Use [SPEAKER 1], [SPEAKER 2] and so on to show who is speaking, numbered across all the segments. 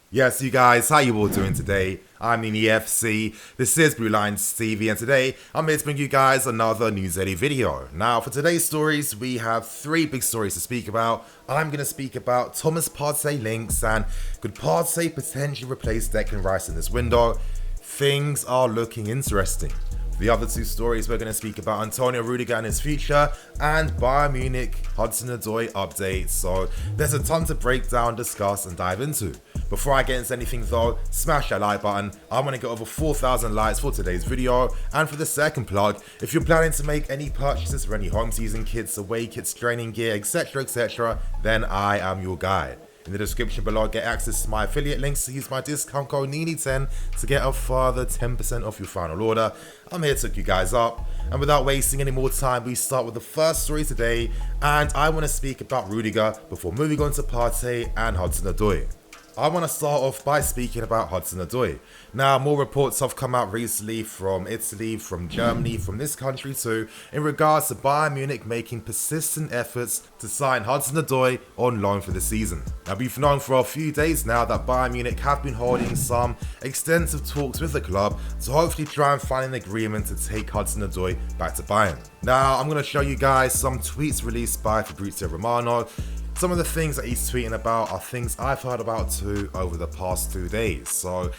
[SPEAKER 1] Yes, you guys, how you all doing today? I'm in EFC, this is Blue Lines TV, and today I'm here to bring you guys another News Daily video. Now, for today's stories, we have three big stories to speak about. I'm going to speak about Thomas Partey links and could Partey potentially replace Declan Rice in this window? Things are looking interesting. The other two stories, we're going to speak about Antonio Rudiger and his future and Bayern Munich Hudson-Odoi updates. So there's a ton to break down, discuss and dive into. Before I get into anything though, smash that like button. I want to get over 4,000 likes for today's video. And for the second plug, if you're planning to make any purchases for any home season kits, away kits, training gear, etc, then I am your guy. In the description below, get access to my affiliate links to use my discount code NENY10 to get a further 10% off your final order. I'm here to hook you guys up. And without wasting any more time, we start with the first story today. And I want to speak about Rudiger before moving on to Partey and Hudson-Odoi. I want to start off by speaking about Hudson-Odoi. Now, more reports have come out recently from Italy, from Germany, from this country too, in regards to Bayern Munich making persistent efforts to sign Hudson-Odoi on loan for the season. Now, we've known for a few days now that Bayern Munich have been holding some extensive talks with the club to hopefully try and find an agreement to take Hudson-Odoi back to Bayern. Now, I'm going to show you guys some tweets released by Fabrizio Romano. Some of the things that he's tweeting about are things I've heard about too over the past 2 days. So,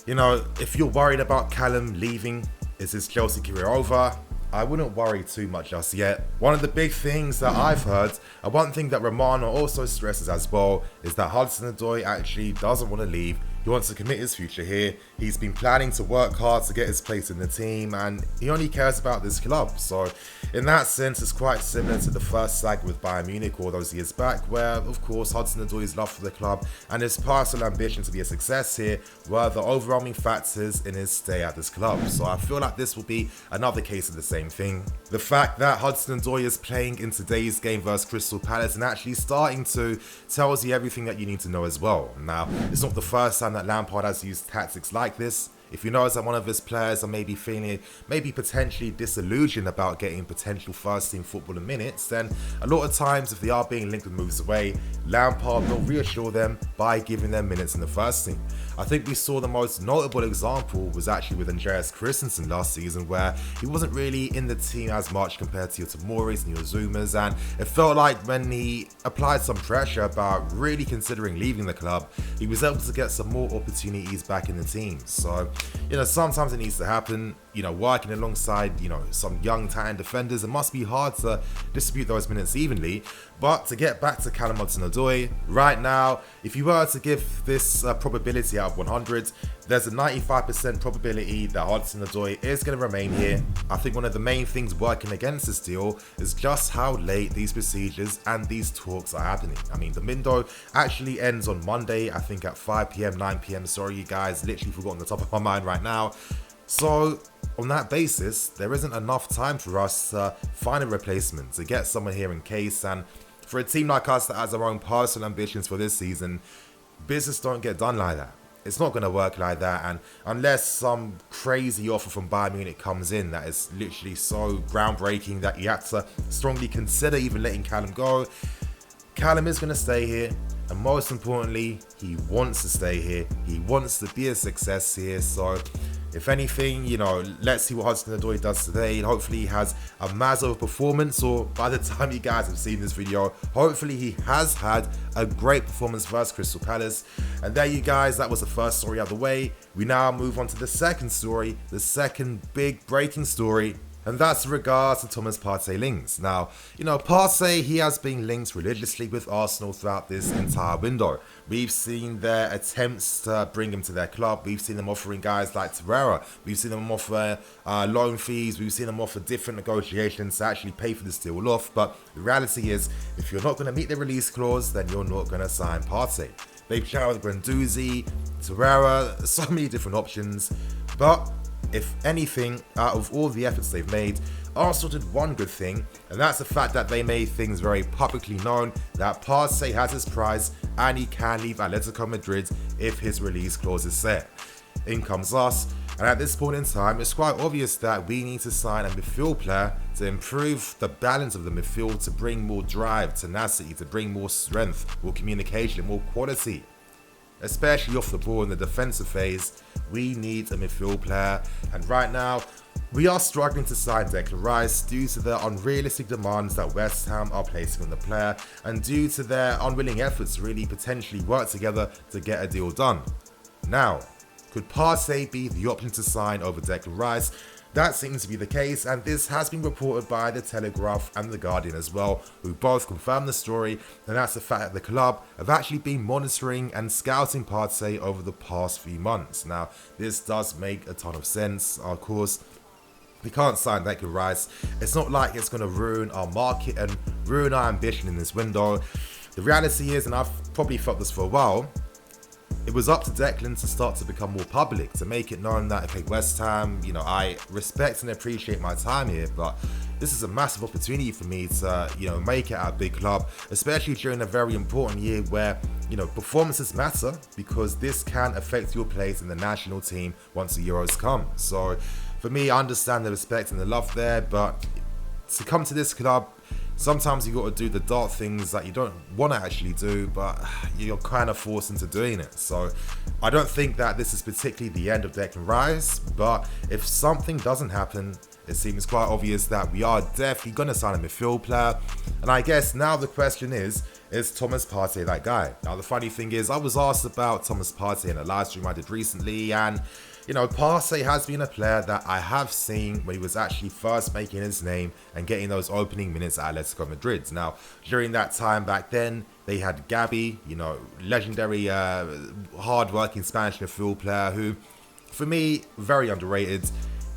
[SPEAKER 1] if you're worried about Callum leaving, is his Chelsea career over? I wouldn't worry too much just yet. One of the big things that I've heard, and one thing that Romano also stresses as well, is that Hudson-Odoi actually doesn't want to leave. He wants to commit his future here. He's been planning to work hard to get his place in the team, and he only cares about this club. So in that sense, it's quite similar to the first saga with Bayern Munich all those years back, where of course Hudson-Odoi's love for the club and his personal ambition to be a success here were the overwhelming factors in his stay at this club. So I feel like this will be another case of the same thing. The fact that Hudson-Odoi is playing in today's game versus Crystal Palace and actually starting to tells you everything that you need to know as well. Now, it's not the first time that Lampard has used tactics like this. If you notice that one of his players are maybe potentially disillusioned about getting potential first team footballer minutes, then a lot of times if they are being linked with moves away, Lampard will reassure them by giving them minutes in the first team. I think we saw the most notable example was actually with Andreas Christensen last season, where he wasn't really in the team as much compared to your Tomori's and your Zumas, and it felt like when he applied some pressure about really considering leaving the club, he was able to get some more opportunities back in the team. So, sometimes it needs to happen. Working alongside, some young talented defenders, it must be hard to distribute those minutes evenly. But to get back to Callum Hudson-Odoi, right now, if you were to give this probability out of 100, there's a 95% probability that Hudson-Odoi is going to remain here. I think one of the main things working against this deal is just how late these procedures and these talks are happening. I mean, the window actually ends on Monday, I think at 5 PM, 9 PM. Sorry, you guys, literally forgotten the top of my mind right now. So on that basis, there isn't enough time for us to find a replacement, to get someone here in case. And for a team like us that has our own personal ambitions for this season, business don't get done like that. It's not going to work like that, and unless some crazy offer from Bayern Munich comes in that is literally so groundbreaking that you have to strongly consider even letting Callum go, Callum is going to stay here, and most importantly, he wants to stay here. He wants to be a success here. So if anything, let's see what Hudson-Odoi does today. Hopefully he has a massive performance, or by the time you guys have seen this video, hopefully he has had a great performance versus Crystal Palace. And there you guys, that was the first story out of the way. We now move on to the second story, the second big breaking story. And that's in regards to Thomas Partey links. Now, Partey, he has been linked religiously with Arsenal throughout this entire window. We've seen their attempts to bring him to their club. We've seen them offering guys like Torreira. We've seen them offer loan fees. We've seen them offer different negotiations to actually pay for this deal off. But the reality is, if you're not going to meet the release clause, then you're not going to sign Partey. They've shouted with Guendouzi, Torreira, so many different options. But if anything, out of all the efforts they've made, Arsenal did one good thing, and that's the fact that they made things very publicly known that Partey has his price and he can leave Atletico Madrid if his release clause is set. In comes us, and at this point in time, it's quite obvious that we need to sign a midfield player to improve the balance of the midfield, to bring more drive, tenacity, to bring more strength, more communication, more quality. especially off the ball in the defensive phase. We need a midfield player, and right now, we are struggling to sign Declan Rice due to the unrealistic demands that West Ham are placing on the player and due to their unwilling efforts to really potentially work together to get a deal done. Now, could Partey be the option to sign over Declan Rice? That seems to be the case, and this has been reported by The Telegraph and The Guardian as well, who both confirmed the story, and that's the fact that the club have actually been monitoring and scouting Partey over the past few months. Now, this does make a ton of sense. Of course, we can't sign Declan Rice. It's not like it's going to ruin our market and ruin our ambition in this window. The reality is, and I've probably felt this for a while, it was up to Declan to start to become more public, to make it known that, okay, West Ham, I respect and appreciate my time here, but this is a massive opportunity for me to, make it at a big club, especially during a very important year where, performances matter, because this can affect your place in the national team once the Euros come. So, for me, I understand the respect and the love there, but to come to this club, sometimes you got to do the dark things that you don't want to actually do, but you're kind of forced into doing it. So I don't think that this is particularly the end of Declan Rice, but if something doesn't happen, it seems quite obvious that we are definitely going to sign a midfield player. And I guess now the question is Thomas Partey that guy? Now the funny thing is, I was asked about Thomas Partey in a live stream I did recently, and Partey has been a player that I have seen when he was actually first making his name and getting those opening minutes at Atletico Madrid. Now, during that time back then, they had Gabi, legendary, hard-working Spanish midfield player who, for me, very underrated.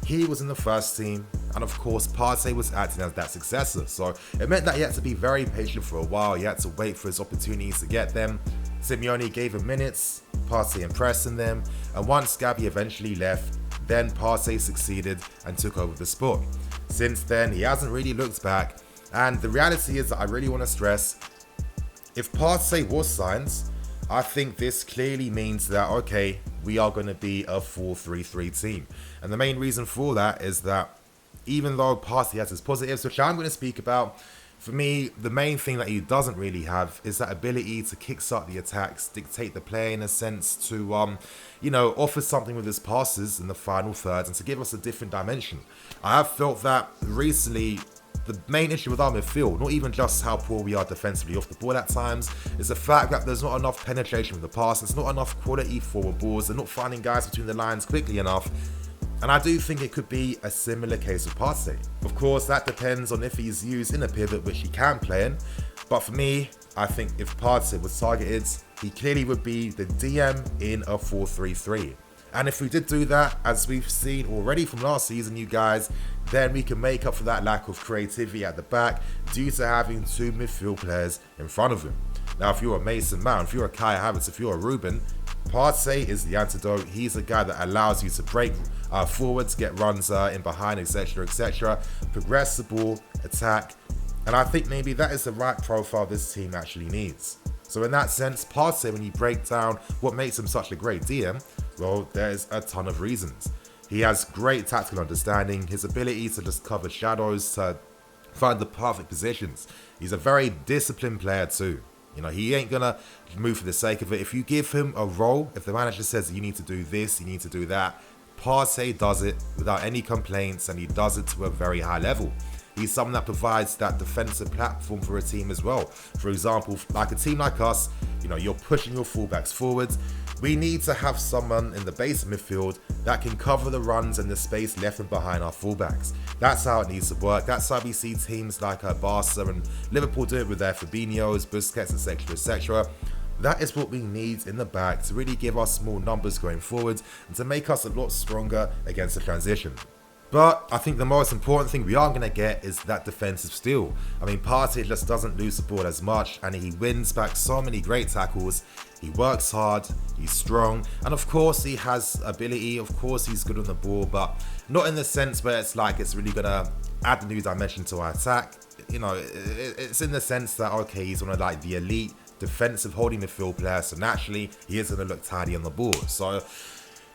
[SPEAKER 1] He was in the first team, and of course, Partey was acting as that successor. So it meant that he had to be very patient for a while. He had to wait for his opportunities to get them. Simeone gave him minutes, Partey impressed in them, and once Gabi eventually left, then Partey succeeded and took over the spot. Since then, he hasn't really looked back, and the reality is that I really want to stress, if Partey was signed, I think this clearly means that, okay, we are going to be a 4-3-3 team. And the main reason for that is that even though Partey has his positives, which I'm going to speak about, for me, the main thing that he doesn't really have is that ability to kickstart the attacks, dictate the play in a sense, to, offer something with his passes in the final third and to give us a different dimension. I have felt that recently, the main issue with our midfield, not even just how poor we are defensively off the ball at times, is the fact that there's not enough penetration with the pass, there's not enough quality forward balls, they're not finding guys between the lines quickly enough. And I do think it could be a similar case with Partey. Of course, that depends on if he's used in a pivot, which he can play in. But for me, I think if Partey was targeted, he clearly would be the DM in a 4-3-3. And if we did do that, as we've seen already from last season, you guys, then we can make up for that lack of creativity at the back due to having two midfield players in front of him. Now, if you're a Mason Mount, if you're a Kai Havertz, if you're a Ruben, Partey is the antidote. He's a guy that allows you to break forwards, get runs in behind, etc., etc., progress the ball, attack, and I think maybe that is the right profile this team actually needs. So in that sense, Partey, when you break down what makes him such a great DM, well, there's a ton of reasons. He has great tactical understanding, his ability to just cover shadows, to find the perfect positions. He's a very disciplined player too. He ain't gonna move for the sake of it. If you give him a role, if the manager says you need to do this, you need to do that, Partey does it without any complaints, and he does it to a very high level. He's someone that provides that defensive platform for a team as well. For example, like a team like us, you're pushing your fullbacks forwards. We need to have someone in the base of midfield that can cover the runs and the space left and behind our fullbacks. That's how it needs to work. That's how we see teams like Barca and Liverpool do it with their Fabinhos, Busquets, etc., etc. That is what we need in the back to really give us small numbers going forward and to make us a lot stronger against the transition. But I think the most important thing we are going to get is that defensive steal. I mean, Partey just doesn't lose the ball as much, and he wins back so many great tackles. He works hard, he's strong, and of course he has ability, of course he's good on the ball, but not in the sense where it's like it's really going to add a new dimension to our attack. It's in the sense that, okay, he's one of like the elite defensive holding midfield player, so naturally he is going to look tidy on the ball. So,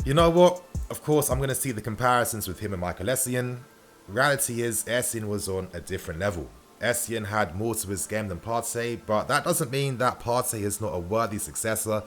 [SPEAKER 1] you know what? Of course, I'm going to see the comparisons with him and Michael Essien. Reality is, Essien was on a different level. Essien had more to his game than Partey, but that doesn't mean that Partey is not a worthy successor.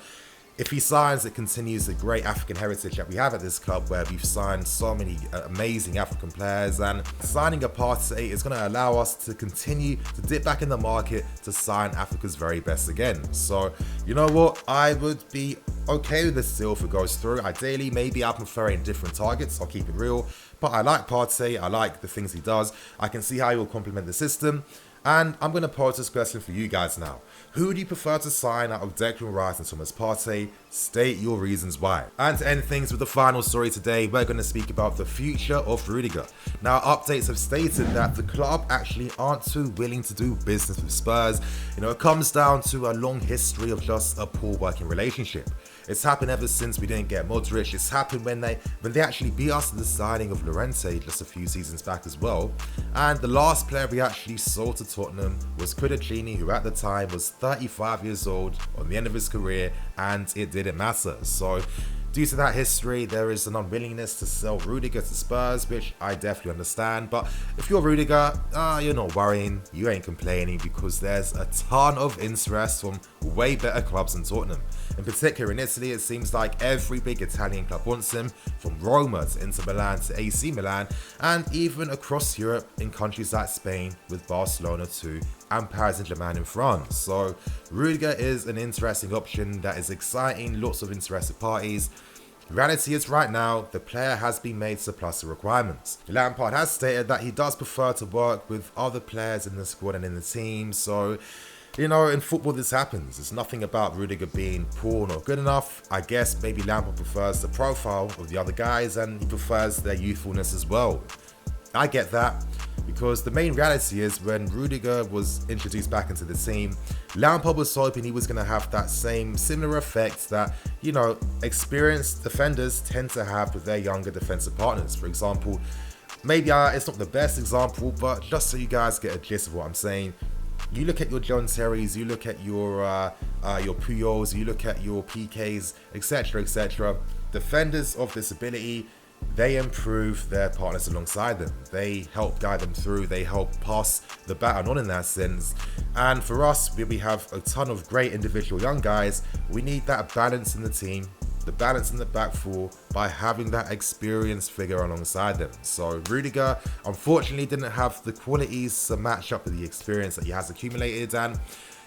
[SPEAKER 1] If he signs, it continues the great African heritage that we have at this club, where we've signed so many amazing African players, and signing a Partey is going to allow us to continue to dip back in the market to sign Africa's very best again. So, you know what? I would be okay with this deal if it goes through. Ideally, maybe I'm preferring different targets. I'll keep it real. But I like Partey. I like the things he does. I can see how he will complement the system. And I'm going to pose this question for you guys now. Who do you prefer to sign out of Declan Rice and Thomas Partey? State your reasons why. And to end things with the final story today, we're going to speak about the future of Rudiger. Now, updates have stated that the club actually aren't too willing to do business with Spurs. It comes down to a long history of just a poor working relationship. It's happened ever since we didn't get Modric. It's happened when they actually beat us in the signing of Llorente just a few seasons back as well. And the last player we actually sold to Tottenham was Rudiger, who at the time was 35 years old on the end of his career, and it didn't matter. So due to that history, there is an unwillingness to sell Rudiger to Spurs, which I definitely understand. But if you're Rudiger, you're not worrying, you ain't complaining, because there's a ton of interest from way better clubs than Tottenham. In particular, in Italy, it seems like every big Italian club wants him, from Roma to Inter Milan to AC Milan, and even across Europe in countries like Spain with Barcelona too, and Paris Saint-Germain in France. So Rudiger is an interesting option that is exciting, lots of interested parties. Reality is, right now, the player has been made surplus to requirements. Lampard has stated that he does prefer to work with other players in the squad and in the team, so in football this happens. It's nothing about Rudiger being poor or not good enough. I guess maybe Lampard prefers the profile of the other guys, and he prefers their youthfulness as well. I get that, because the main reality is, when Rudiger was introduced back into the team, Lampard was hoping he was going to have that similar effect that, experienced defenders tend to have with their younger defensive partners. For example, maybe it's not the best example, but just so you guys get a gist of what I'm saying, you look at your John Terrys, you look at your Puyols, you look at your PKs, etc., etc. Defenders of this ability, they improve their partners alongside them. They help guide them through. They help pass the baton on in that sense. And for us, we have a ton of great individual young guys. We need that balance in the team, the balance in the back four, by having that experienced figure alongside them. So Rudiger, unfortunately, didn't have the qualities to match up with the experience that he has accumulated. And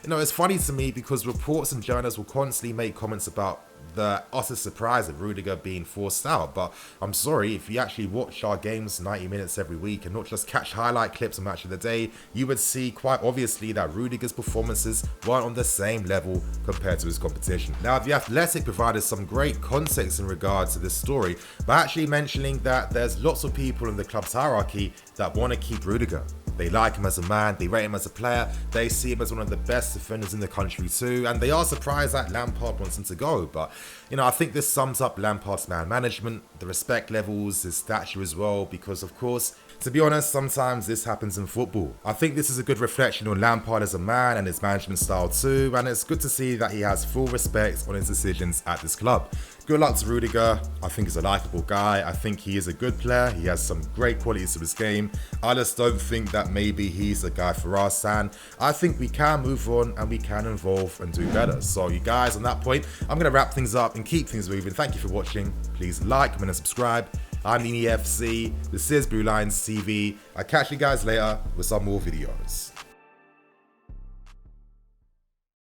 [SPEAKER 1] it's funny to me, because reports and journalists will constantly make comments about the utter surprise of Rudiger being forced out. But I'm sorry, if you actually watch our games 90 minutes every week and not just catch highlight clips of Match of the Day, you would see quite obviously that Rudiger's performances weren't on the same level compared to his competition. Now, The Athletic provided some great context in regards to this story by actually mentioning that there's lots of people in the club's hierarchy that want to keep Rudiger. They like him as a man, they rate him as a player, they see him as one of the best defenders in the country too, and they are surprised that Lampard wants him to go. But, I think this sums up Lampard's man management, the respect levels, his stature as well, because of course, to be honest, sometimes this happens in football. I think this is a good reflection on Lampard as a man and his management style too, and it's good to see that he has full respect on his decisions at this club. Good luck to Rudiger. I think he's a likeable guy. I think he is a good player. He has some great qualities to his game. I just don't think that maybe he's the guy for us, and I think we can move on and we can evolve and do better. So you guys, on that point, I'm going to wrap things up and keep things moving. Thank you for watching. Please like, comment and subscribe. I'm EFC. This is Blue Lines TV. I'll catch you guys later with some more videos.